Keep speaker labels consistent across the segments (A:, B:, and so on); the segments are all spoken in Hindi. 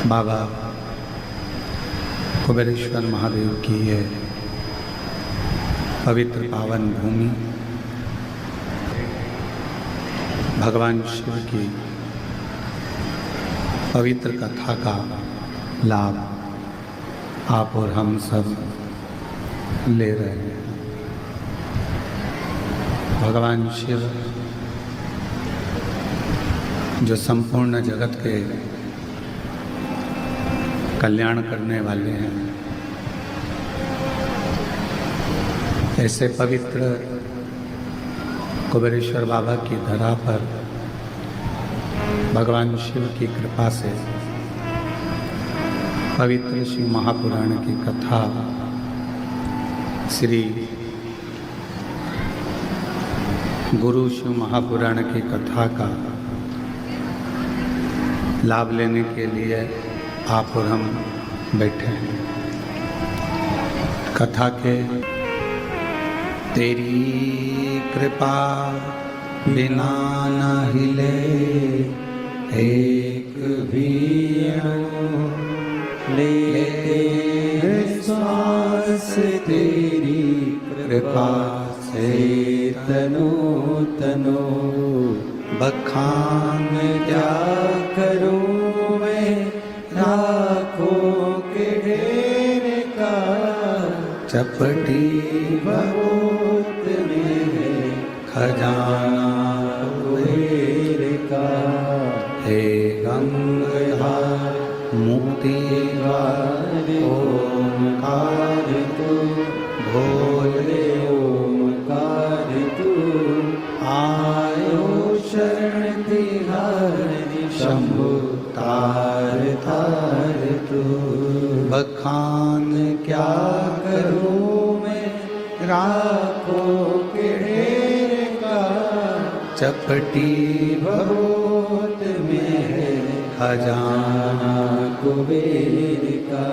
A: बाबा कुबेरेश्वर महादेव की ये पवित्र पावन भूमि भगवान शिव की पवित्र कथा का लाभ आप और हम सब ले रहे हैं। भगवान शिव जो संपूर्ण जगत के कल्याण करने वाले हैं, ऐसे पवित्र कुबेरेश्वर बाबा की धरा पर भगवान शिव की कृपा से पवित्र शिव महापुराण की कथा श्री गुरु शिव महापुराण की कथा का लाभ लेने के लिए आप और हम बैठे हैं। कथा के तेरी कृपा बिना न हिले एक भी लेते श्वास तेरी कृपा से तनो तनो बखान क्या करूं मैं लाखों के ढेर का चपटी बहुत में खजाना कुबेर का। हे गंगाधार मुक्ति द्वार ओमकार तू भोले ओमकार तू आयो शरण तिहारी शंभु तार तार तू। बखान क्या करूं मैं राखों के ढेर का चपटी बहुत में है खजाना कुबेर का।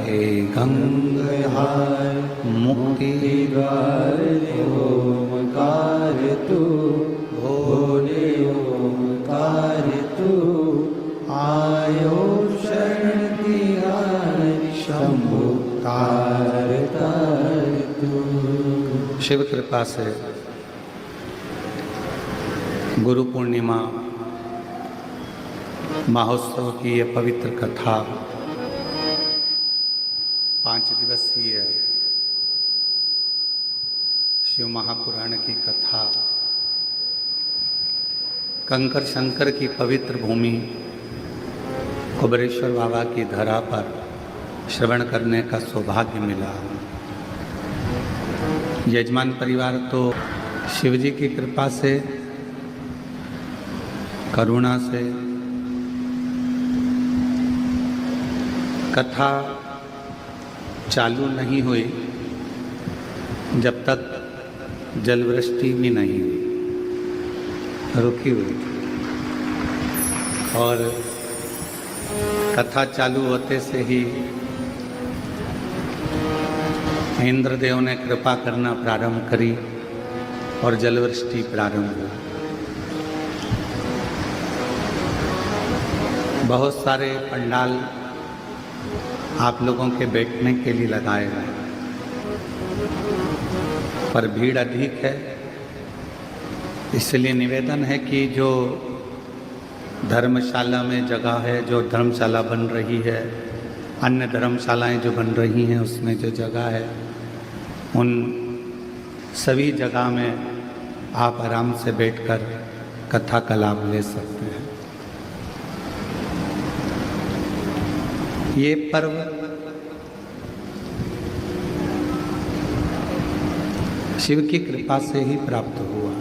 A: हे गंगाधार मुक्ति द्वार ओमकार तू भोले ओमकार तू आयो शरण तिहारी शंभु तार तार तू। शिव कृपा से गुरु पूर्णिमा महोत्सव की ये पवित्र कथा 5 दिवसीय शिव महापुराण की कथा कंकर शंकर की पवित्र भूमि कुबेरेश्वर बाबा की धरा पर श्रवण करने का सौभाग्य मिला। यजमान परिवार तो शिवजी की कृपा से करुणा से कथा चालू नहीं हुई जब तक जलवृष्टि भी नहीं हुई, रुकी हुई। और कथा चालू होते से ही इंद्रदेव ने कृपा करना प्रारंभ करी और जलवृष्टि प्रारंभ हुई। बहुत सारे पंडाल आप लोगों के बैठने के लिए लगाए गए, पर भीड़ अधिक है। इसलिए निवेदन है कि जो धर्मशाला में जगह है, जो धर्मशाला बन रही है, अन्य धर्मशालाएं जो बन रही हैं उसमें जो जगह है, उन सभी जगह में आप आराम से बैठकर कथा का लाभ ले सकते हैं। ये पर्व शिव की कृपा से ही प्राप्त हुआ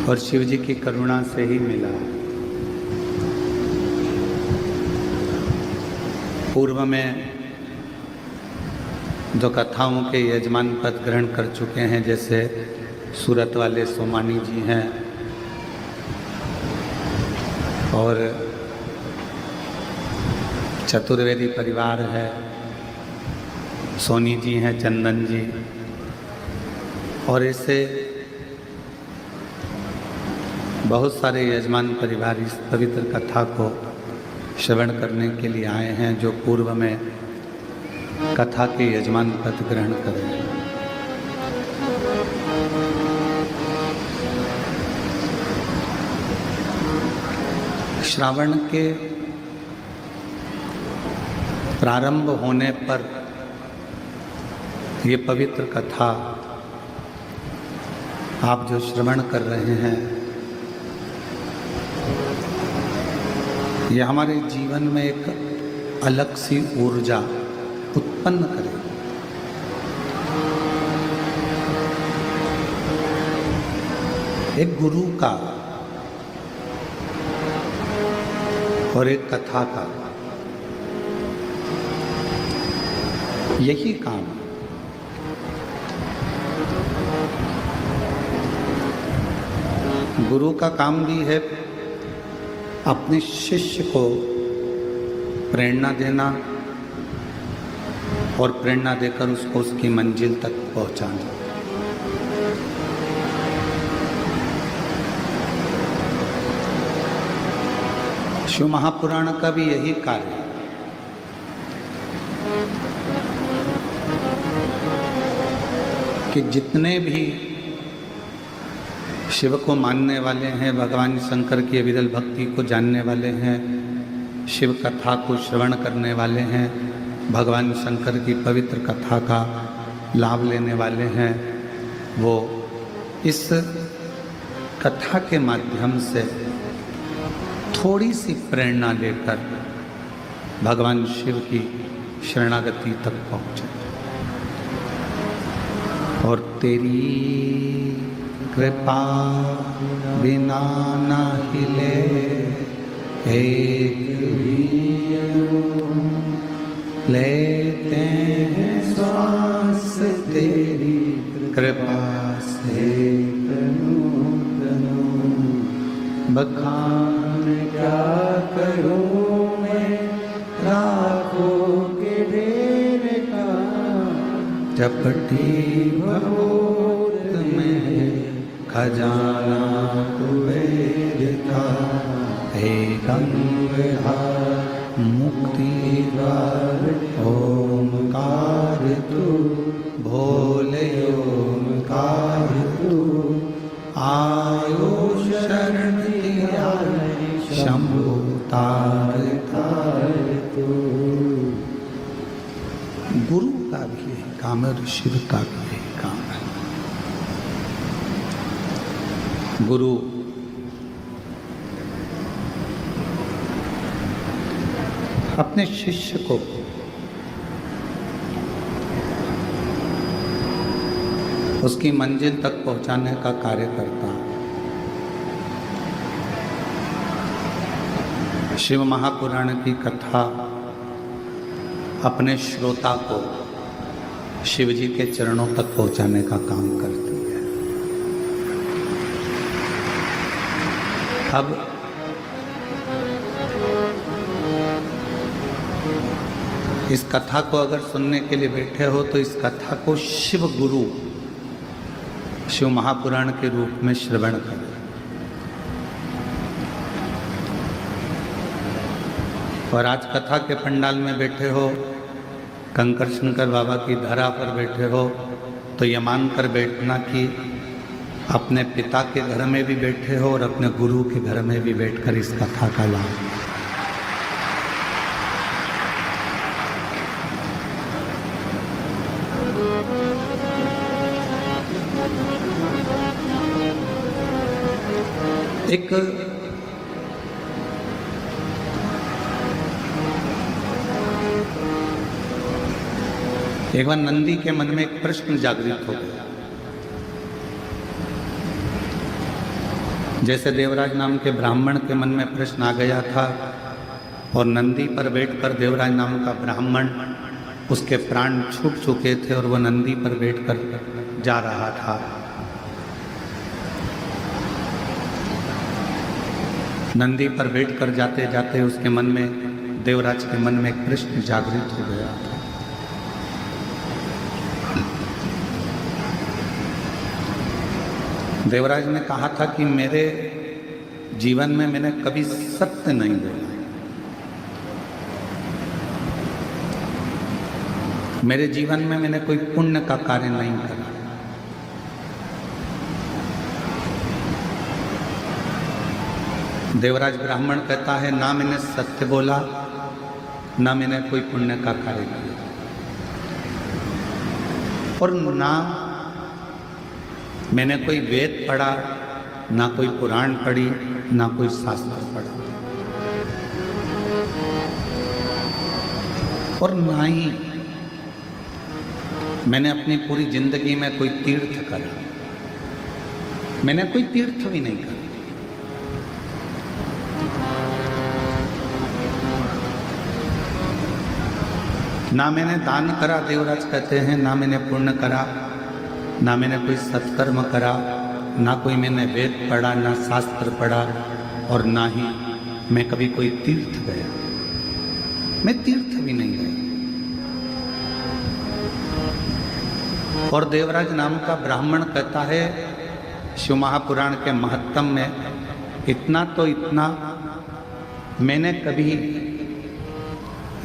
A: और शिव जी की करुणा से ही मिला। पूर्व में जो कथाओं के यजमान पद ग्रहण कर चुके हैं, जैसे सूरत वाले सोमानी जी हैं और चतुर्वेदी परिवार है, सोनी जी हैं, चंदन जी, और ऐसे बहुत सारे यजमान परिवार इस पवित्र कथा को श्रवण करने के लिए आए हैं, जो पूर्व में कथा के यजमान पद ग्रहण करें। श्रावण के प्रारंभ होने पर ये पवित्र कथा आप जो श्रवण कर रहे हैं, ये हमारे जीवन में एक अलग सी ऊर्जा उत्पन्न करेगी। एक गुरु का और एक कथा का यही काम है। गुरु का काम भी है अपने शिष्य को प्रेरणा देना और प्रेरणा देकर उसको उसकी मंजिल तक पहुंचाना। शिव महापुराण का भी यही कार्य है। कि जितने भी शिव को मानने वाले हैं, भगवान शंकर की अविरल भक्ति को जानने वाले हैं, शिव कथा को श्रवण करने वाले हैं, भगवान शंकर की पवित्र कथा का लाभ लेने वाले हैं, वो इस कथा के माध्यम से थोड़ी सी प्रेरणा लेकर भगवान शिव की शरणागति तक पहुँचे। और तेरी कृपा बिना न हिले एक भी लेते हैं श्वास, तेरी कृपा से तनु तनु बखान क्या करूं मैं राखों के ढेर का, चपटी भगोत में खजाना कुबेर था, हे गंगाधर मुक्ति द्वार ओमकार तू, भोले ओमकार तू, आयो शरण दिया शंभु तार तार तू। गुरु का भी यही काम है और शिव का भी यही काम है। गुरु अपने शिष्य को उसकी मंजिल तक पहुंचाने का कार्य करता है। शिव महापुराण की कथा अपने श्रोता को शिव जी के चरणों तक पहुंचाने का काम करती है। अब इस कथा को अगर सुनने के लिए बैठे हो तो इस कथा को शिव गुरु शिव महापुराण के रूप में श्रवण करें। और आज कथा के पंडाल में बैठे हो, कंकर शंकर बाबा की धरा पर बैठे हो, तो ये मानकर बैठना कि अपने पिता के घर में भी बैठे हो और अपने गुरु के घर में भी बैठकर इस कथा का लाभ। एक बार नंदी के मन में एक प्रश्न जागृत हो गया। जैसे देवराज नाम के ब्राह्मण के मन में प्रश्न आ गया था और नंदी पर बैठकर देवराज नाम का ब्राह्मण, उसके प्राण छूट चुके थे और वह नंदी पर बैठकर जा रहा था। नंदी पर बैठकर जाते जाते उसके मन में, देवराज के मन में एक प्रश्न जागृत हो गया था। देवराज ने कहा था कि मेरे जीवन में मैंने कभी सत्य नहीं बोला, मेरे जीवन में मैंने कोई पुण्य का कार्य नहीं करा। देवराज ब्राह्मण कहता है, ना मैंने सत्य बोला, ना मैंने कोई पुण्य का कार्य किया, और ना मैंने कोई वेद पढ़ा, ना कोई पुराण पढ़ी, ना कोई शास्त्र पढ़ा, और ना ही मैंने अपनी पूरी जिंदगी में कोई तीर्थ करा। मैंने कोई तीर्थ भी नहीं करा। ना मैंने दान करा, देवराज कहते हैं, ना मैंने पुण्य करा, ना मैंने कोई सत्कर्म करा, ना कोई मैंने वेद पढ़ा, ना शास्त्र पढ़ा, और ना ही मैं कभी कोई तीर्थ गया। मैं तीर्थ भी नहीं गया। और देवराज नाम का ब्राह्मण कहता है, शिव महापुराण के महत्तम में इतना तो इतना, मैंने कभी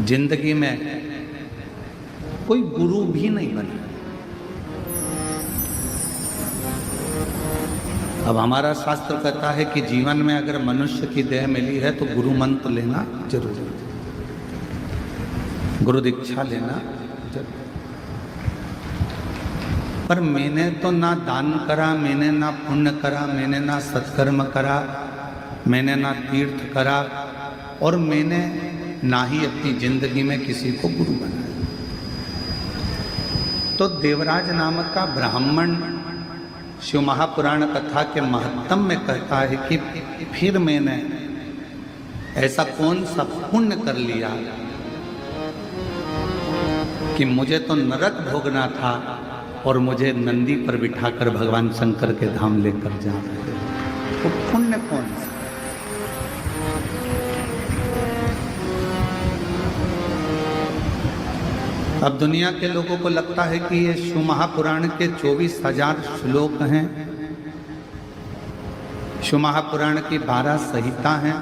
A: जिंदगी में कोई गुरु भी नहीं बना। अब हमारा शास्त्र कहता है कि जीवन में अगर मनुष्य की देह मिली है तो गुरु मंत्र लेना जरूरी है, गुरु दीक्षा लेना जरूरी। पर मैंने तो ना दान करा, मैंने ना पुण्य करा, मैंने ना सत्कर्म करा, मैंने ना तीर्थ करा, और मैंने ना ही अपनी जिंदगी में किसी को गुरु बनाया। तो देवराज नामक का ब्राह्मण शिव महापुराण कथा के महत्तम में कहता है कि फिर मैंने ऐसा कौन सा पुण्य कर लिया कि मुझे तो नरक भोगना था और मुझे नंदी पर बिठाकर भगवान शंकर के धाम लेकर जा रहे हैं। तो पुण्य कौन सा? अब दुनिया के लोगों को लगता है कि ये शिव महापुराण के 24,000 श्लोक हैं, शिव महापुराण की 12 संहिता हैं,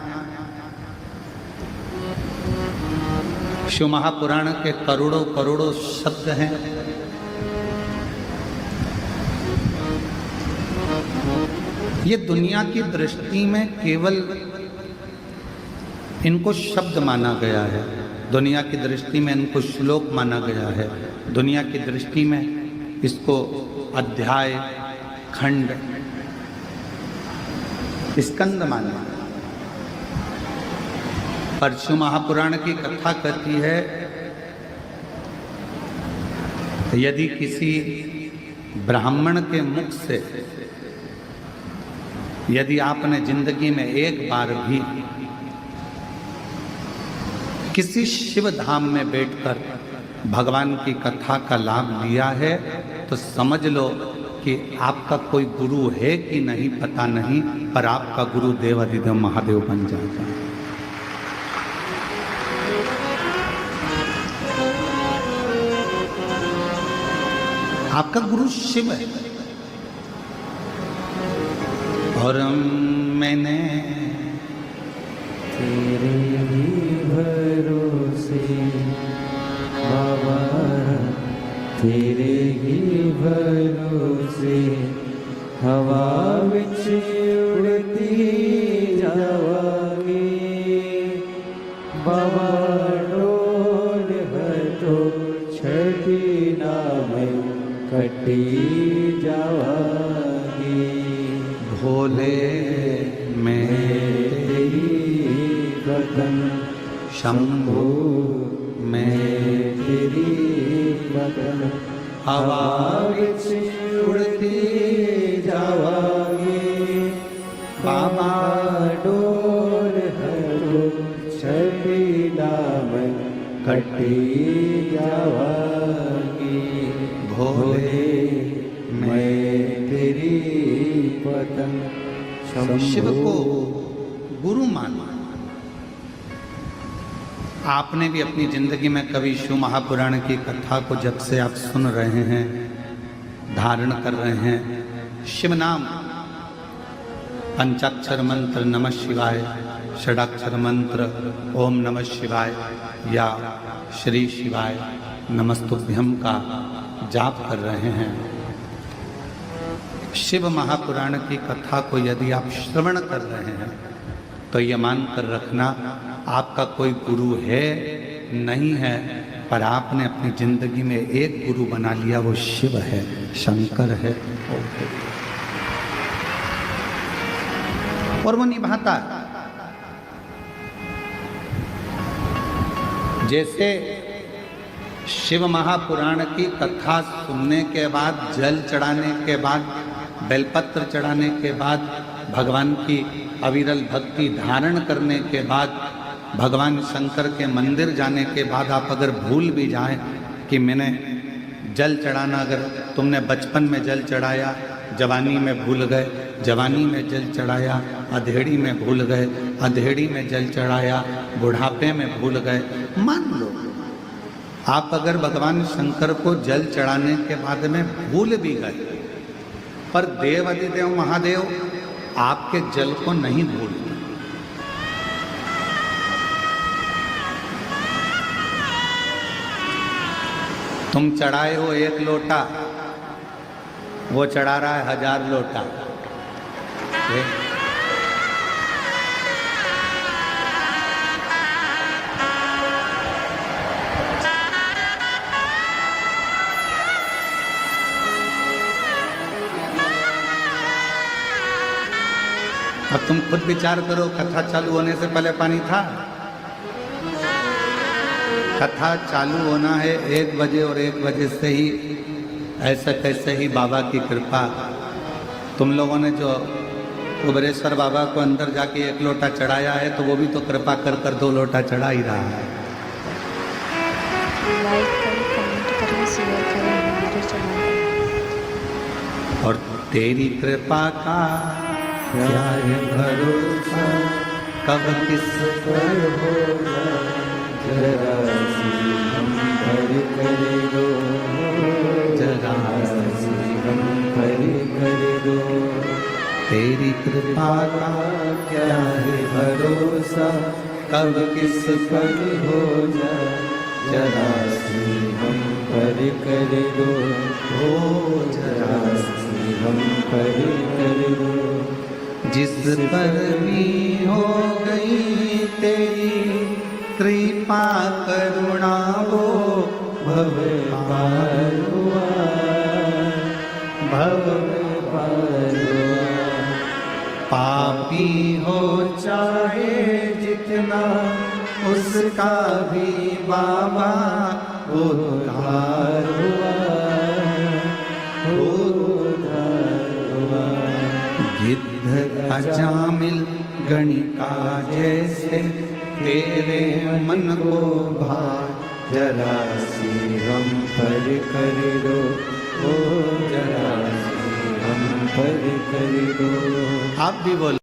A: शिव महापुराण के करोड़ों करोड़ों शब्द हैं। ये दुनिया की दृष्टि में केवल इनको शब्द माना गया है, दुनिया की दृष्टि में इनको श्लोक माना गया है, दुनिया की दृष्टि में इसको अध्याय, खंड, स्कंद माना। पर शिव महापुराण की कथा कहती है, यदि किसी ब्राह्मण के मुख से यदि आपने जिंदगी में एक बार भी किसी शिव धाम में बैठकर भगवान की कथा का लाभ लिया है, तो समझ लो कि आपका कोई गुरु है कि नहीं पता नहीं, पर आपका गुरु देवाधिदेव महादेव बन जाता है। आपका गुरु शिव है। और मैंने
B: तेरे ही भरोसे बाबा, तेरे ही भरोसे हवा विच उड़ती जावांगी बाबा, डोल है तो छठी नाम कटी जावांगी।
A: भोले में
B: बदन
A: शंभु में
B: तेरी बदन
A: हवा
B: विच उड़ती जावांगी बाबा, डोल हरो छठी नाम कटी जावांगी।
A: भोले
B: मैं तेरी बदन
A: शिव को गुरु माना। आपने भी अपनी जिंदगी में कभी शिव महापुराण की कथा को जब से आप सुन रहे हैं, धारण कर रहे हैं, शिव नाम, पंचाक्षर मंत्र नमः शिवाय, षडाक्षर मंत्र ओम नमः शिवाय या श्री शिवाय नमस्तुभ्यम का जाप कर रहे हैं। शिव महापुराण की कथा को यदि आप श्रवण कर रहे हैं तो ये मान कर रखना आपका कोई गुरु है नहीं है, पर आपने अपनी जिंदगी में एक गुरु बना लिया, वो शिव है, शंकर है, और वो निभाता है। जैसे शिव महापुराण की कथा सुनने के बाद, जल चढ़ाने के बाद, बेलपत्र चढ़ाने के बाद, भगवान की अविरल भक्ति धारण करने के बाद, भगवान शंकर के मंदिर जाने के बाद आप अगर भूल भी जाएं कि मैंने जल चढ़ाना, अगर तुमने बचपन में जल चढ़ाया, जवानी में भूल गए, जवानी में जल चढ़ाया, अधेड़ी में भूल गए, अधेड़ी में जल चढ़ाया, बुढ़ापे में भूल गए, मान लो आप अगर भगवान शंकर को जल चढ़ाने के बाद में भूल भी गए, पर देव अधिदेव महादेव आपके जल को नहीं भूलते। तुम चढ़ाए हो 1 लोटा, वो चढ़ा रहा है 1000 लोटा। अब तुम खुद विचार करो, कथा चालू होने से पहले पानी था? कथा चालू होना है 1 बजे, और 1 बजे से ही ऐसा कैसे ही बाबा की कृपा। तुम लोगों ने जो कुबरेश्वर बाबा को अंदर जाके 1 लोटा चढ़ाया है, तो वो भी तो कृपा कर कर 2 लोटा चढ़ा ही रहा है।
C: लाइक करें, कमेंट करें, शेयर करें हमारे चैनल पर।
A: और तेरी कृपा का
B: क्या है भरोसा,
A: कब किस
B: पर होगा, जरा सी हम भर कर दो,
A: जरा
B: सी हम भर कर दो।
A: तेरी कृपा का
B: क्या है भरोसा,
A: कब किस
B: पर हो जाए, जरा सी हम पर कर दो,
A: हो,
B: जरा सी हम पर कर दो।
A: जिस पर भी हो गई तेरी कृपा करुणा, वो
B: भव पार हुआ, भव पार हुआ।
A: पापी हो
B: चाहे जितना, उसका भी बाबा उद्धार हुआ, उद्धार हुआ।
A: गिद्ध अजामिल गणिका जैसे तेरे मन को भा,
B: जरा सी हम पर कर दो, ओ जरा सी हम पर कर दो।
A: आप भी बोलो।